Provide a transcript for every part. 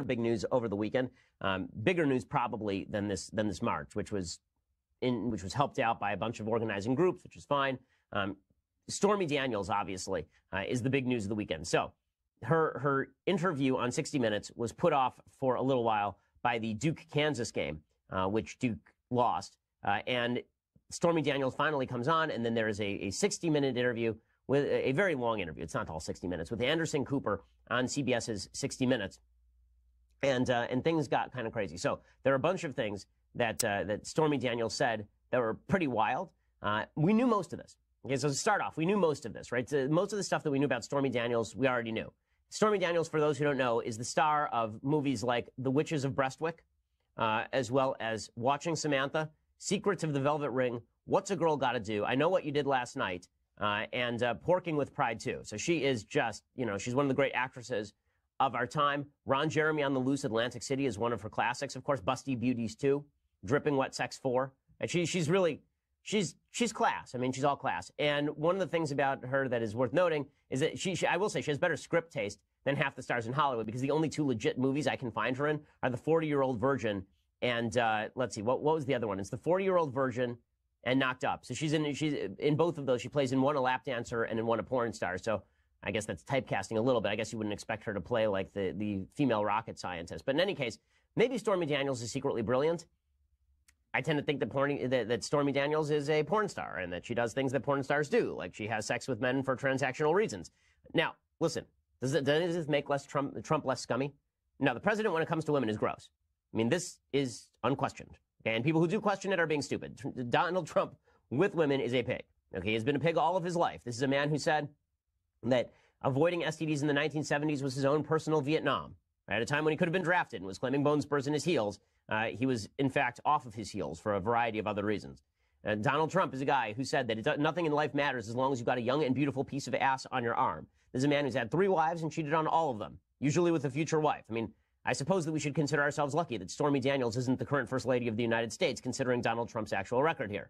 big news over the weekend. Bigger news probably than this march, which was helped out by a bunch of organizing groups, which is fine. Stormy Daniels, obviously, is the big news of the weekend. So her interview on 60 Minutes was put off for a little while by the Duke-Kansas game, which Duke lost. And Stormy Daniels finally comes on, and then there is a 60-minute interview with a very long interview. It's not all 60 minutes with Anderson Cooper on CBS's 60 Minutes, and things got kind of crazy. So there are a bunch of things that Stormy Daniels said that were pretty wild. We knew most of this. Okay, so to start off, we knew most of this, right? So most of the stuff that we knew about Stormy Daniels, we already knew. Stormy Daniels, for those who don't know, is the star of movies like The Witches of Brestwick, as well as Watching Samantha, Secrets of the Velvet Ring, What's a Girl Gotta Do, I Know What You Did Last Night, and Porking with Pride 2. So she is just, she's one of the great actresses of our time. Ron Jeremy on the Loose, Atlantic City is one of her classics. Of course, Busty Beauties 2, Dripping Wet Sex 4. And she's really, she's class. I mean, she's all class. And one of the things about her that is worth noting is that I will say she has better script taste than half the stars in Hollywood, because the only two legit movies I can find her in are The 40-Year-Old Virgin and let's see, what was the other one? It's The 40-Year-Old Virgin and Knocked Up. So she's in both of those. She plays in one a lap dancer and in one a porn star. So I guess that's typecasting a little bit. I guess you wouldn't expect her to play like the female rocket scientist. But in any case, maybe Stormy Daniels is secretly brilliant. I tend to think that Stormy Daniels is a porn star and that she does things that porn stars do, like she has sex with men for transactional reasons. Now, listen, does this make Trump less scummy? No, the president, when it comes to women, is gross. I mean, this is unquestioned. Okay? And people who do question it are being stupid. Donald Trump with women is a pig. Okay, he's been a pig all of his life. This is a man who said that avoiding STDs in the 1970s was his own personal Vietnam. At a time when he could have been drafted and was claiming bone spurs in his heels, he was, in fact, off of his heels for a variety of other reasons. Donald Trump is a guy who said that nothing in life matters as long as you've got a young and beautiful piece of ass on your arm. This is a man who's had 3 wives and cheated on all of them, usually with a future wife. I mean, I suppose that we should consider ourselves lucky that Stormy Daniels isn't the current First Lady of the United States, considering Donald Trump's actual record here.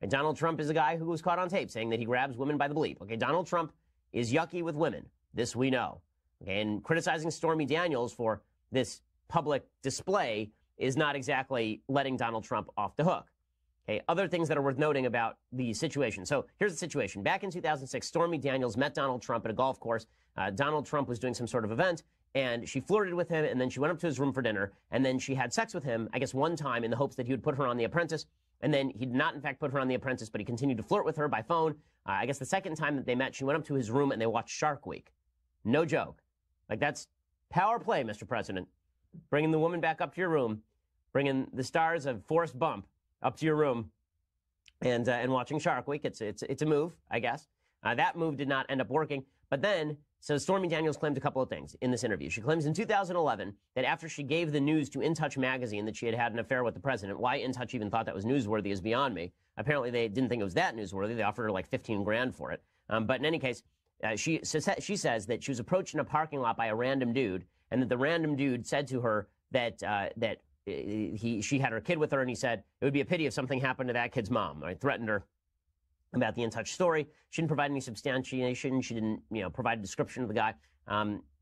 And Donald Trump is a guy who was caught on tape saying that he grabs women by the bleep. Okay, Donald Trump is yucky with women. This we know. Okay, and criticizing Stormy Daniels for this public display is not exactly letting Donald Trump off the hook. Okay, other things that are worth noting about the situation. So here's the situation. Back in 2006, Stormy Daniels met Donald Trump at a golf course. Donald Trump was doing some sort of event, and she flirted with him, and then she went up to his room for dinner, and then she had sex with him, I guess one time, in the hopes that he would put her on The Apprentice. And then he did not, in fact, put her on The Apprentice, but he continued to flirt with her by phone. I guess the second time that they met, she went up to his room, and they watched Shark Week. No joke. Like, that's power play, Mr. President. Bringing the woman back up to your room, bringing the stars of Forrest Bump up to your room, and watching Shark Week. It's a move, I guess. That move did not end up working. But then, so Stormy Daniels claimed a couple of things in this interview. She claims in 2011 that after she gave the news to In Touch magazine that she had had an affair with the president, why In Touch even thought that was newsworthy is beyond me. Apparently, they didn't think it was that newsworthy. They offered her like 15 grand for it. But in any case, she says that she was approached in a parking lot by a random dude, and that the random dude said to her that she had her kid with her, and he said it would be a pity if something happened to that kid's mom. Right? Threatened her about the In Touch story. She didn't provide any substantiation. She didn't, provide a description of the guy.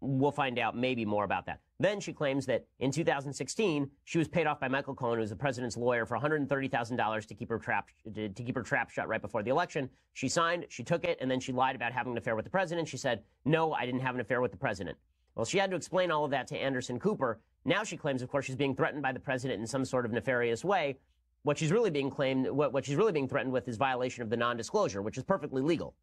We'll find out maybe more about that. Then she claims that in 2016 she was paid off by Michael Cohen, who was the president's lawyer, for $130,000 to keep her trap shut right before the election. She signed, she took it, and then she lied about having an affair with the president. She said, "No, I didn't have an affair with the president." Well, she had to explain all of that to Anderson Cooper. Now she claims, of course, she's being threatened by the president in some sort of nefarious way. What she's really being threatened with is violation of the non-disclosure, which is perfectly legal.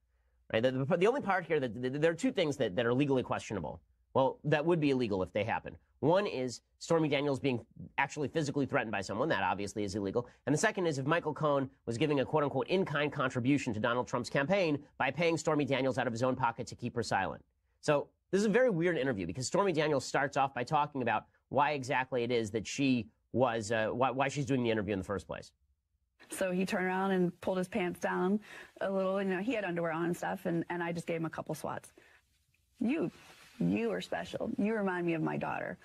Right? The only part here that there are 2 things that are legally questionable. Well, that would be illegal if they happen. One is Stormy Daniels being actually physically threatened by someone. That obviously is illegal. And the second is if Michael Cohen was giving a quote-unquote in-kind contribution to Donald Trump's campaign by paying Stormy Daniels out of his own pocket to keep her silent. So this is a very weird interview because Stormy Daniels starts off by talking about why exactly it is that she was, why she's doing the interview in the first place. So he turned around and pulled his pants down a little. He had underwear on and stuff, and I just gave him a couple swats. You are special. You remind me of my daughter.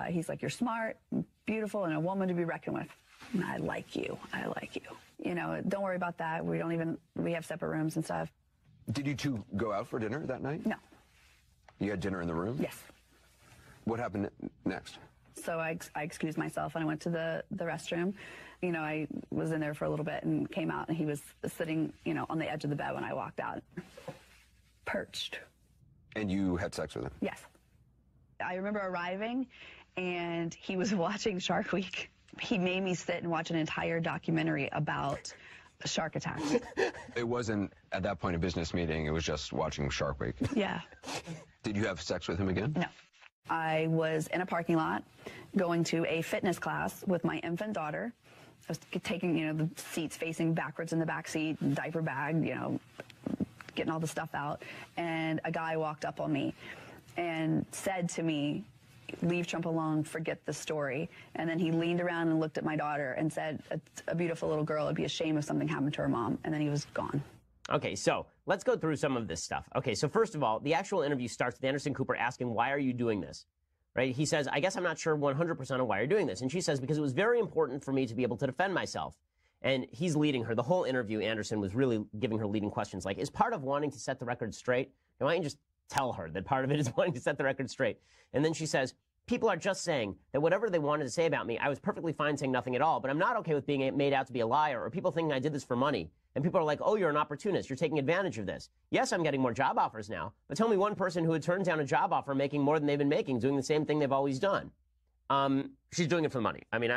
He's like, you're smart, beautiful, and a woman to be reckoned with. And I like you. I like you. Don't worry about that. We have separate rooms and stuff. Did you two go out for dinner that night? No. You had dinner in the room? Yes. What happened next? So I excused myself and I went to the restroom. You know, I was in there for a little bit and came out, and he was sitting, you know, on the edge of the bed when I walked out, perched. And you had sex with him? Yes. I remember arriving, and he was watching Shark Week. He made me sit and watch an entire documentary about shark attacks. It wasn't, at that point, a business meeting. It was just watching Shark Week. Yeah. Did you have sex with him again? No. I was in a parking lot going to a fitness class with my infant daughter. I was taking, you know, the seats facing backwards in the back seat, diaper bag, you know, getting all the stuff out. And a guy walked up on me and said to me, "Leave Trump alone, forget the story." And then he leaned around and looked at my daughter and said, "A beautiful little girl, it'd be a shame if something happened to her mom." And then he was gone. Okay, so let's go through some of this stuff. Okay, so first of all, the actual interview starts with Anderson Cooper asking, "Why are you doing this?" Right? He says, "I guess I'm not sure 100% of why you're doing this." And she says, "Because it was very important for me to be able to defend myself." And he's leading her. The whole interview, Anderson was really giving her leading questions like, is part of wanting to set the record straight? Why don't you just tell her that part of it is wanting to set the record straight? And then she says, "People are just saying that whatever they wanted to say about me, I was perfectly fine saying nothing at all, but I'm not okay with being made out to be a liar or people thinking I did this for money. And people are like, oh, you're an opportunist. You're taking advantage of this. Yes, I'm getting more job offers now, but tell me one person who had turned down a job offer making more than they've been making, doing the same thing they've always done." She's doing it for the money. I mean,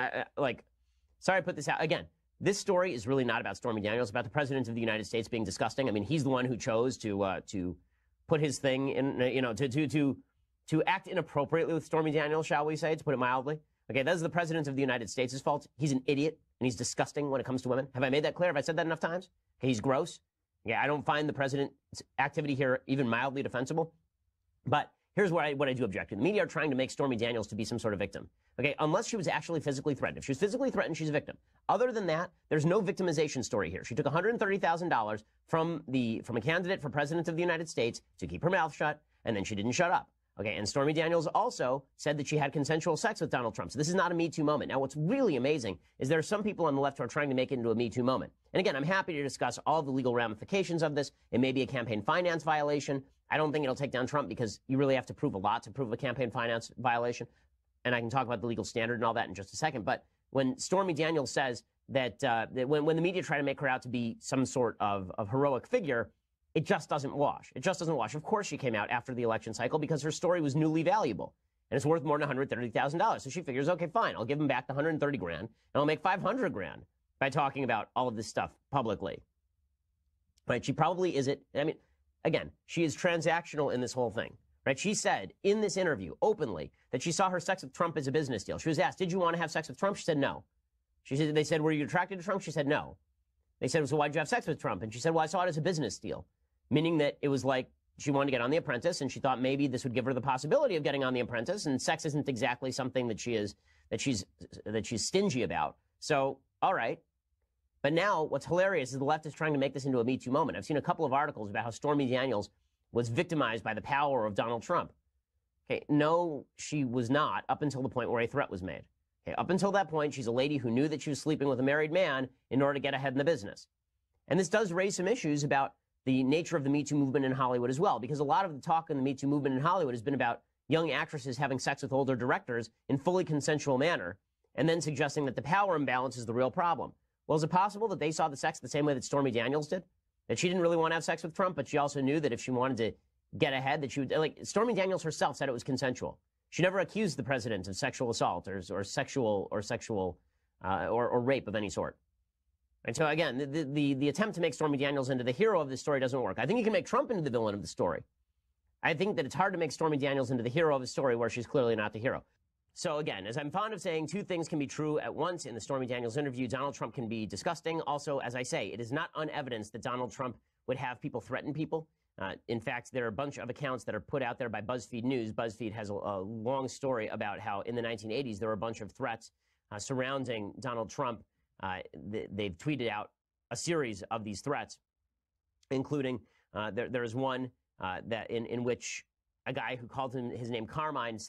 sorry I put this out. Again, this story is really not about Stormy Daniels, about the President of the United States being disgusting. I mean, he's the one who chose to put his thing in, you know, to act inappropriately with Stormy Daniels, shall we say, to put it mildly. Okay, that's the President of the United States' fault. He's an idiot, and he's disgusting when it comes to women. Have I made that clear? Have I said that enough times? Okay, he's gross. Yeah, I don't find the President's activity here even mildly defensible. But here's what I do object to. The media are trying to make Stormy Daniels to be some sort of victim. Okay, unless she was actually physically threatened. If she was physically threatened, she's a victim. Other than that, there's no victimization story here. She took $130,000 from a candidate for President of the United States to keep her mouth shut, and then she didn't shut up. Okay, and Stormy Daniels also said that she had consensual sex with Donald Trump. So this is not a Me Too moment. Now, what's really amazing is there are some people on the left who are trying to make it into a Me Too moment. And again, I'm happy to discuss all the legal ramifications of this. It may be a campaign finance violation. I don't think it'll take down Trump because you really have to prove a lot to prove a campaign finance violation. And I can talk about the legal standard and all that in just a second. But when Stormy Daniels says that when the media try to make her out to be some sort of heroic figure, it just doesn't wash. It just doesn't wash. Of course she came out after the election cycle because her story was newly valuable. And it's worth more than $130,000. So she figures, okay, fine, I'll give him back the $130 grand, and I'll make $500 by talking about all of this stuff publicly. Right? She probably isn't. I mean, again, she is transactional in this whole thing. Right? She said in this interview openly that she saw her sex with Trump as a business deal. She was asked, did you want to have sex with Trump? She said no. They said, were you attracted to Trump? She said no. They said, so why'd you have sex with Trump? And she said, well, I saw it as a business deal. Meaning that it was like she wanted to get on The Apprentice, and she thought maybe this would give her the possibility of getting on The Apprentice. And sex isn't exactly something that she's stingy about. So, all right. But now what's hilarious is the left is trying to make this into a Me Too moment. I've seen a couple of articles about how Stormy Daniels was victimized by the power of Donald Trump. Okay, no, she was not, up until the point where a threat was made. Okay, up until that point, she's a lady who knew that she was sleeping with a married man in order to get ahead in the business. And this does raise some issues about the nature of the Me Too movement in Hollywood as well, because a lot of the talk in the Me Too movement in Hollywood has been about young actresses having sex with older directors in fully consensual manner, and then suggesting that the power imbalance is the real problem. Well, is it possible that they saw the sex the same way that Stormy Daniels did? That she didn't really want to have sex with Trump, but she also knew that if she wanted to get ahead, that she would, like, Stormy Daniels herself said it was consensual. She never accused the president of sexual assault or rape of any sort. And so, again, the attempt to make Stormy Daniels into the hero of this story doesn't work. I think you can make Trump into the villain of the story. I think that it's hard to make Stormy Daniels into the hero of the story where she's clearly not the hero. So, again, as I'm fond of saying, two things can be true at once in the Stormy Daniels interview. Donald Trump can be disgusting. Also, as I say, it is not unevidenced that Donald Trump would have people threaten people. In fact, there are a bunch of accounts that are put out there by BuzzFeed News. BuzzFeed has a long story about how in the 1980s there were a bunch of threats surrounding Donald Trump. They've tweeted out a series of these threats, including there is one that in which a guy who called his name Carmine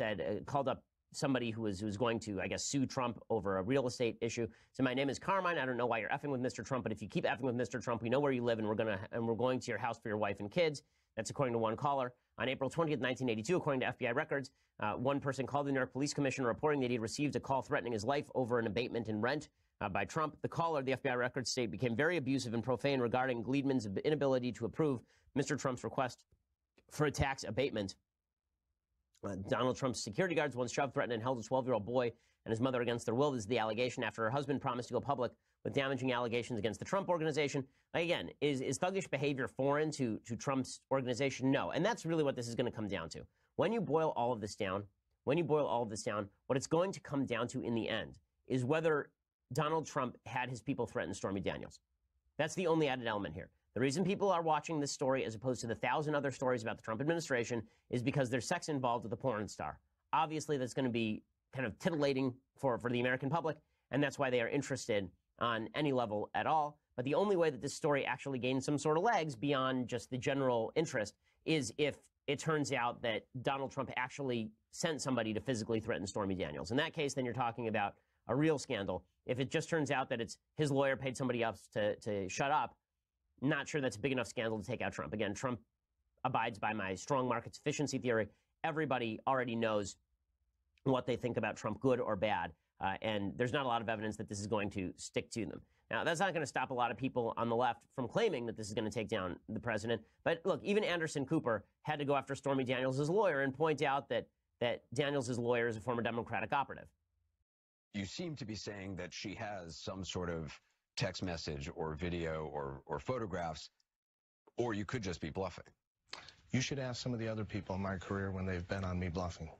called up somebody who was going to, I guess, sue Trump over a real estate issue. So my name is Carmine. I don't know why you're effing with Mr. Trump, but if you keep effing with Mr. Trump, we know where you live, and we're going to your house for your wife and kids. That's according to one caller. On April 20th, 1982, according to FBI records, one person called the New York Police Commissioner reporting that he had received a call threatening his life over an abatement in rent by Trump. The caller, the FBI records state, became very abusive and profane regarding Gliedman's inability to approve Mr. Trump's request for a tax abatement. Donald Trump's security guards once shoved, threatened, and held a 12-year-old boy and his mother against their will. This is the allegation after her husband promised to go public with damaging allegations against the Trump organization. Again, is thuggish behavior foreign to Trump's organization? No. And that's really what this is going to come down to. When you boil all of this down, what it's going to come down to in the end is whether Donald Trump had his people threaten Stormy Daniels. That's the only added element here. The reason people are watching this story as opposed to the 1,000 other stories about the Trump administration is because there's sex involved with a porn star. Obviously, that's going to be kind of titillating for the American public, and that's why they are interested on any level at all. But the only way that this story actually gains some sort of legs beyond just the general interest is if it turns out that Donald Trump actually sent somebody to physically threaten Stormy Daniels. In that case, then you're talking about a real scandal. If it just turns out that it's his lawyer paid somebody else to shut up, not sure that's a big enough scandal to take out Trump. Again, Trump abides by my strong market sufficiency theory. Everybody already knows what they think about Trump, good or bad. And there's not a lot of evidence that this is going to stick to them. Now, that's not going to stop a lot of people on the left from claiming that this is going to take down the president. But look, even Anderson Cooper had to go after Stormy Daniels' lawyer and point out that Daniels' lawyer is a former Democratic operative. You seem to be saying that she has some sort of text message or video or photographs, or you could just be bluffing. You should ask some of the other people in my career when they've been on me bluffing.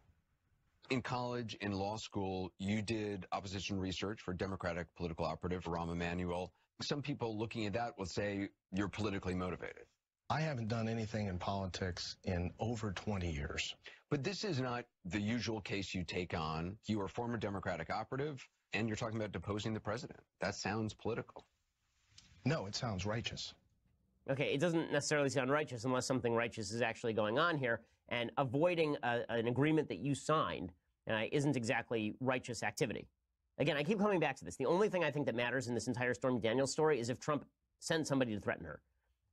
In college, in law school, you did opposition research for Democratic political operative Rahm Emanuel. Some people looking at that will say you're politically motivated. I haven't done anything in politics in over 20 years. But this is not the usual case you take on. You are a former Democratic operative, and you're talking about deposing the president. That sounds political. No, it sounds righteous. Okay, it doesn't necessarily sound righteous unless something righteous is actually going on here. And avoiding an agreement that you signed isn't exactly righteous activity. Again, I keep coming back to this. The only thing I think that matters in this entire Stormy Daniels story is if Trump sends somebody to threaten her,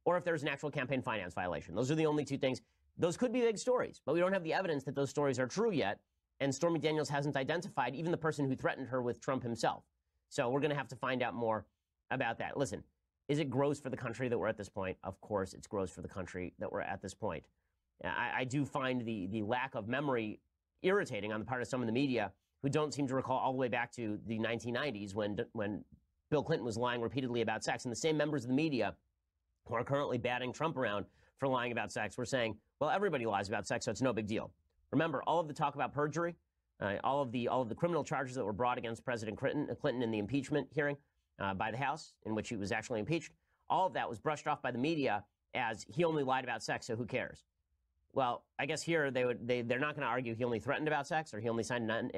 or if there's an actual campaign finance violation. Those are the only two things. Those could be big stories, but we don't have the evidence that those stories are true yet. And Stormy Daniels hasn't identified even the person who threatened her with Trump himself. So we're going to have to find out more about that. Listen, is it gross for the country that we're at this point? Of course, it's gross for the country that we're at this point. I do find the lack of memory irritating on the part of some in the media who don't seem to recall all the way back to the 1990s when Bill Clinton was lying repeatedly about sex. And the same members of the media who are currently batting Trump around for lying about sex were saying, well, everybody lies about sex, so it's no big deal. Remember, all of the talk about perjury, all of the criminal charges that were brought against President Clinton in the impeachment hearing by the House, in which he was actually impeached, all of that was brushed off by the media as he only lied about sex, so who cares? Well, I guess here they're not going to argue he only threatened about sex or he only signed an